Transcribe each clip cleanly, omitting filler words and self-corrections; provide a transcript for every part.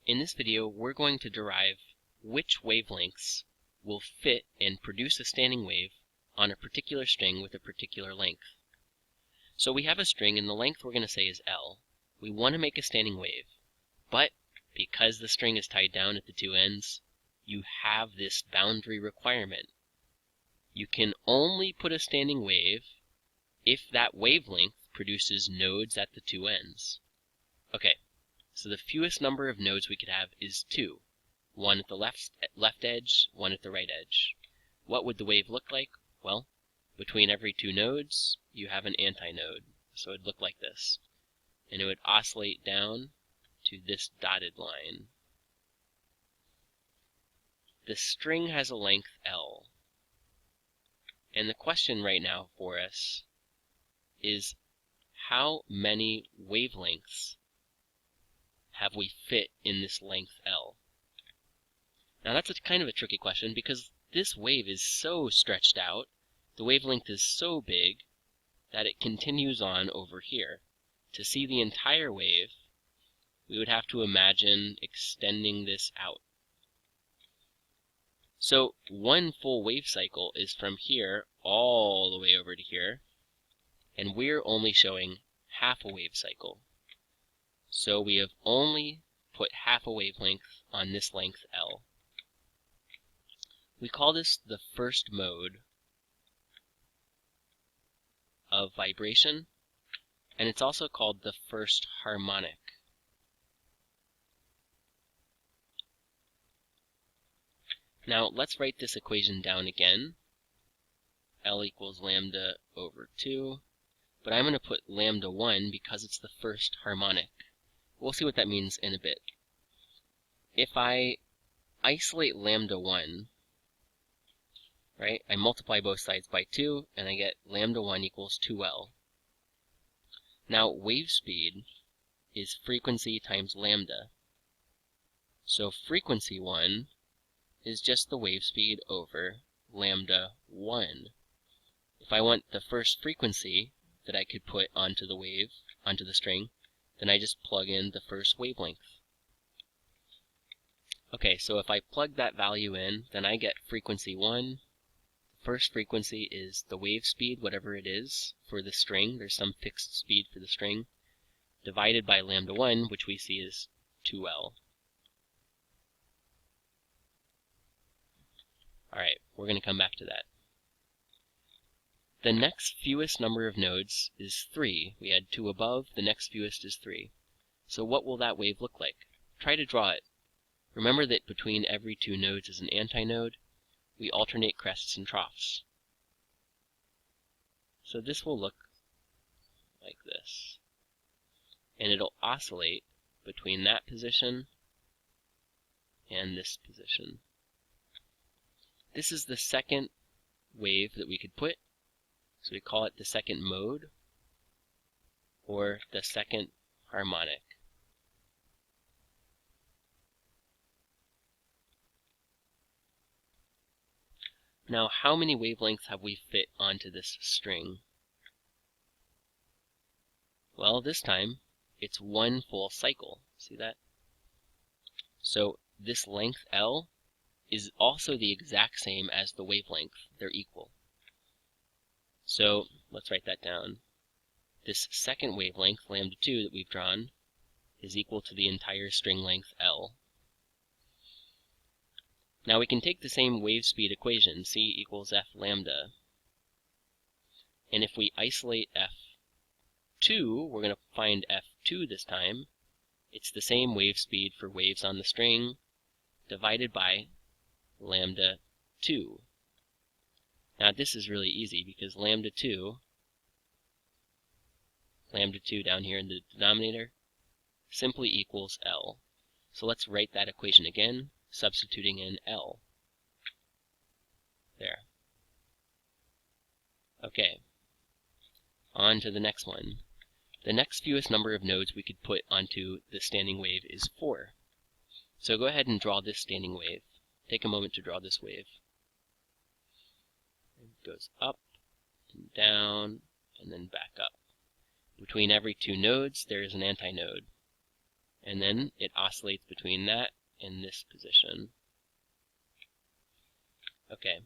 In this video, we're going to derive which wavelengths will fit and produce a standing wave on a particular string with a particular length. So we have a string and the length we're going to say is L. We want to make a standing wave, but because the string is tied down at the two ends, you have this boundary requirement. You can only put a standing wave if that wavelength produces nodes at the two ends. Okay, so the fewest number of nodes we could have is 2. One at the left edge, one at the right edge. What would the wave look like? Well, between every 2 nodes, you have an antinode. So it would look like this. And it would oscillate down to this dotted line. The string has a length L. And the question right now for us is how many wavelengths have we fit in this length L? Now that's kind of a tricky question because this wave is so stretched out, the wavelength is so big that it continues on over here. To see the entire wave, we would have to imagine extending this out. So one full wave cycle is from here all the way over to here, and we're only showing half a wave cycle. So we have only put half a wavelength on this length L. We call this the first mode of vibration, and it's also called the first harmonic. Now let's write this equation down again. L equals lambda over 2, but I'm going to put lambda 1 because it's the first harmonic. We'll see what that means in a bit. If I isolate lambda 1, right, I multiply both sides by 2, and I get lambda 1 equals 2L. Now wave speed is frequency times lambda. So frequency 1 is just the wave speed over lambda 1. If I want the first frequency that I could put onto the wave, onto the string, then I just plug in the first wavelength. Okay, so if I plug that value in, then I get frequency 1. The first frequency is the wave speed, whatever it is, for the string. There's some fixed speed for the string, divided by lambda 1, which we see is 2L. Alright, we're going to come back to that. The next fewest number of nodes is 3. We had 2 above, the next fewest is 3. So what will that wave look like? Try to draw it. Remember that between every 2 nodes is an antinode. We alternate crests and troughs. So this will look like this. And it'll oscillate between that position and this position. This is the second wave that we could put, so we call it the second mode, or the second harmonic. Now, how many wavelengths have we fit onto this string? Well, this time, it's one full cycle. See that? So this length L is also the exact same as the wavelength. They're equal. So let's write that down. This second wavelength, lambda 2, that we've drawn, is equal to the entire string length L. Now we can take the same wave speed equation, c equals f lambda, and if we isolate f2, we're going to find f2 this time. It's the same wave speed for waves on the string, divided by lambda 2. Now this is really easy because lambda 2 down here in the denominator, simply equals L. So let's write that equation again, substituting in L. There. Okay. On to the next one. The next fewest number of nodes we could put onto the standing wave is 4. So go ahead and draw this standing wave. Take a moment to draw this wave. It goes up and down and then back up. Between every 2 nodes there is an antinode. and then it oscillates between that and this position. Okay.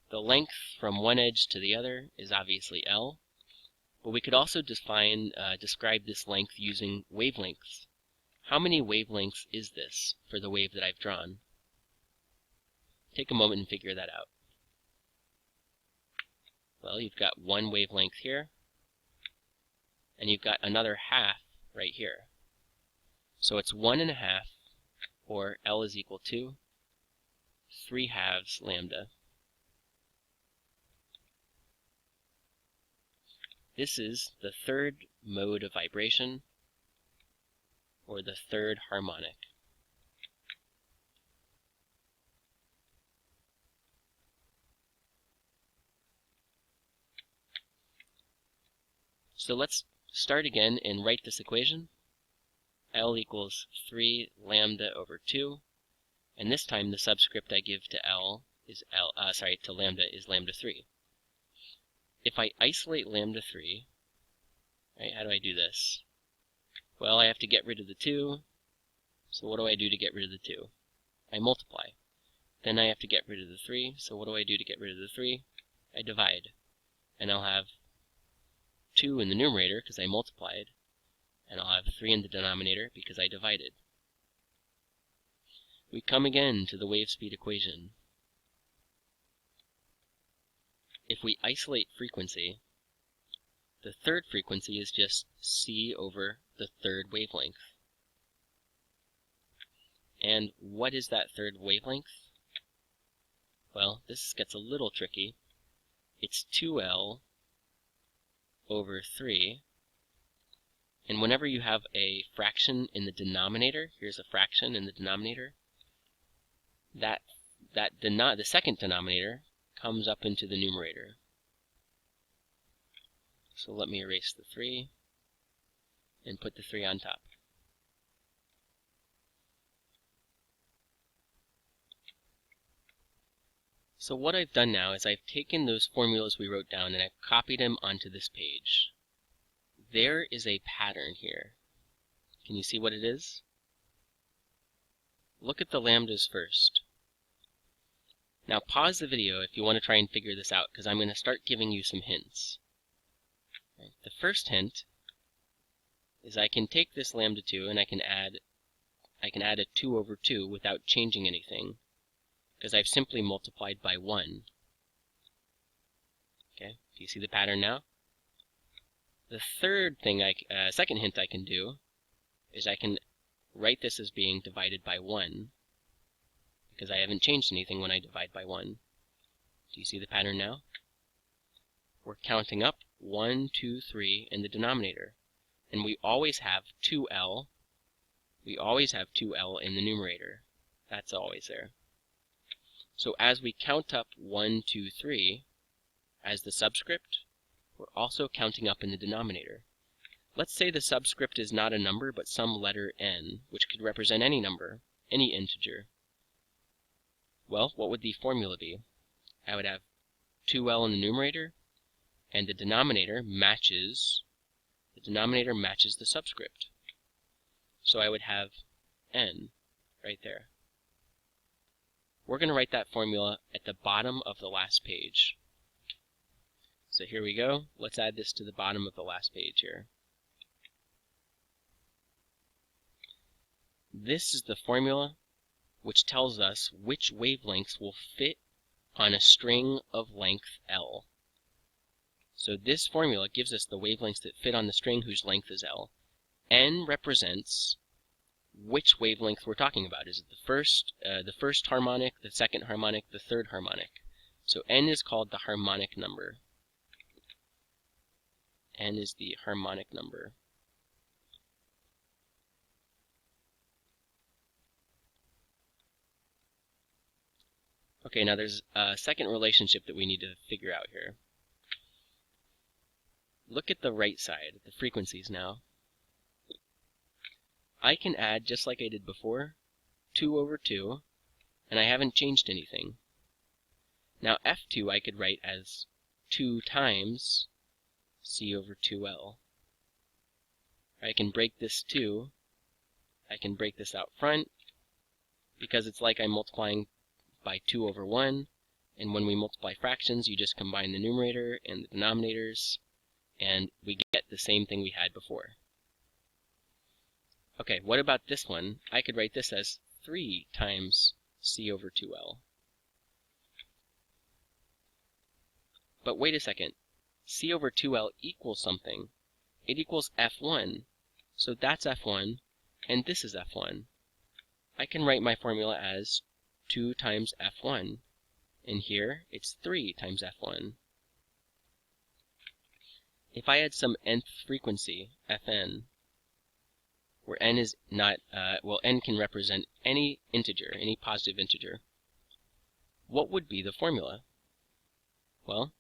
The length from one edge to the other is obviously L, but we could also describe this length using wavelengths. How many wavelengths is this for the wave that I've drawn? Take a moment and figure that out. Well, you've got one wavelength here, and you've got another half right here. So it's 1.5, or L is equal to 3/2 lambda. This is the third mode of vibration, or the third harmonic. So let's start again and write this equation. L equals 3 lambda over 2, and this time the subscript I give to L is to lambda is lambda 3. If I isolate lambda 3, right, how do I do this? Well, I have to get rid of the 2, so what do I do to get rid of the 2? I multiply. Then I have to get rid of the 3, so what do I do to get rid of the 3? I divide. And I'll have 2 in the numerator because I multiplied, and I'll have 3 in the denominator because I divided. We come again to the wave speed equation. If we isolate frequency, the third frequency is just c over the third wavelength. And what is that third wavelength? Well, this gets a little tricky. It's 2L over 3. And whenever you have a fraction in the denominator, here's a fraction in the denominator, the second denominator comes up into the numerator. So let me erase the 3 and put the 3 on top. So what I've done now is I've taken those formulas we wrote down and I've copied them onto this page. There is a pattern here. Can you see what it is? Look at the lambdas first. Now pause the video if you want to try and figure this out, because I'm going to start giving you some hints. Right. The first hint is I can take this lambda 2 and I can add a 2 over 2 without changing anything, because I've simply multiplied by 1. Okay, do you see the pattern now? The third thing, second hint I can do is I can write this as being divided by 1, because I haven't changed anything when I divide by 1. Do you see the pattern now? We're counting up 1, 2, 3 in the denominator, and we always have 2L. We always have 2L in the numerator. That's always there. So as we count up 1, 2, 3 as the subscript, we're also counting up in the denominator. Let's say the subscript is not a number, but some letter n, which could represent any number, any integer. Well, what would the formula be? I would have 2L in the numerator, and the denominator matches the subscript. So I would have n right there. We're going to write that formula at the bottom of the last page. So here we go. Let's add this to the bottom of the last page here. This is the formula which tells us which wavelengths will fit on a string of length L. So this formula gives us the wavelengths that fit on the string whose length is L. N represents which wavelength we're talking about. Is it the first harmonic, the second harmonic, the third harmonic? So N is called the harmonic number. N is the harmonic number. Okay, now there's a second relationship that we need to figure out here. Look at the right side, the frequencies now. I can add, just like I did before, 2 over 2, and I haven't changed anything. Now F2 I could write as 2 times C over 2L. I can break this 2 I can break this out front, because it's like I'm multiplying by 2 over 1, and when we multiply fractions, you just combine the numerator and the denominators, and we get the same thing we had before. Okay, what about this one? I could write this as 3 times c over 2l. But wait a second. C over 2l equals something. It equals f1. So that's f1, and this is f1. I can write my formula as 2 times f1. And here, it's 3 times f1. If I had some nth frequency, fn, where n is not, n can represent any integer, any positive integer, what would be the formula? Well,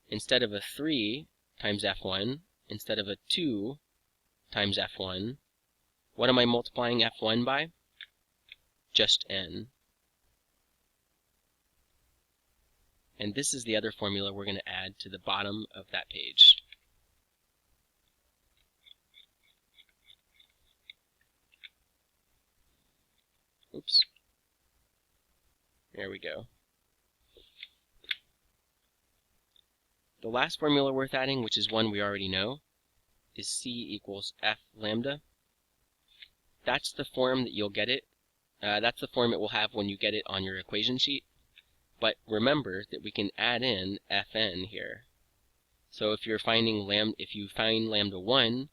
instead of a 3 times f1, instead of a 2 times f1, what am I multiplying f1 by? Just n. And this is the other formula we're going to add to the bottom of that page. Oops. There we go. The last formula worth adding, which is one we already know, is c equals f lambda. That's the form that you'll get it. That's the form it will have when you get it on your equation sheet. But remember that we can add in fn here. So if you find lambda 1,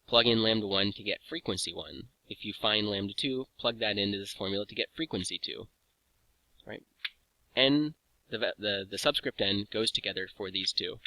plug in lambda 1 to get frequency 1. If you find lambda 2, plug that into this formula to get frequency 2. Right? N, the subscript n goes together for these two.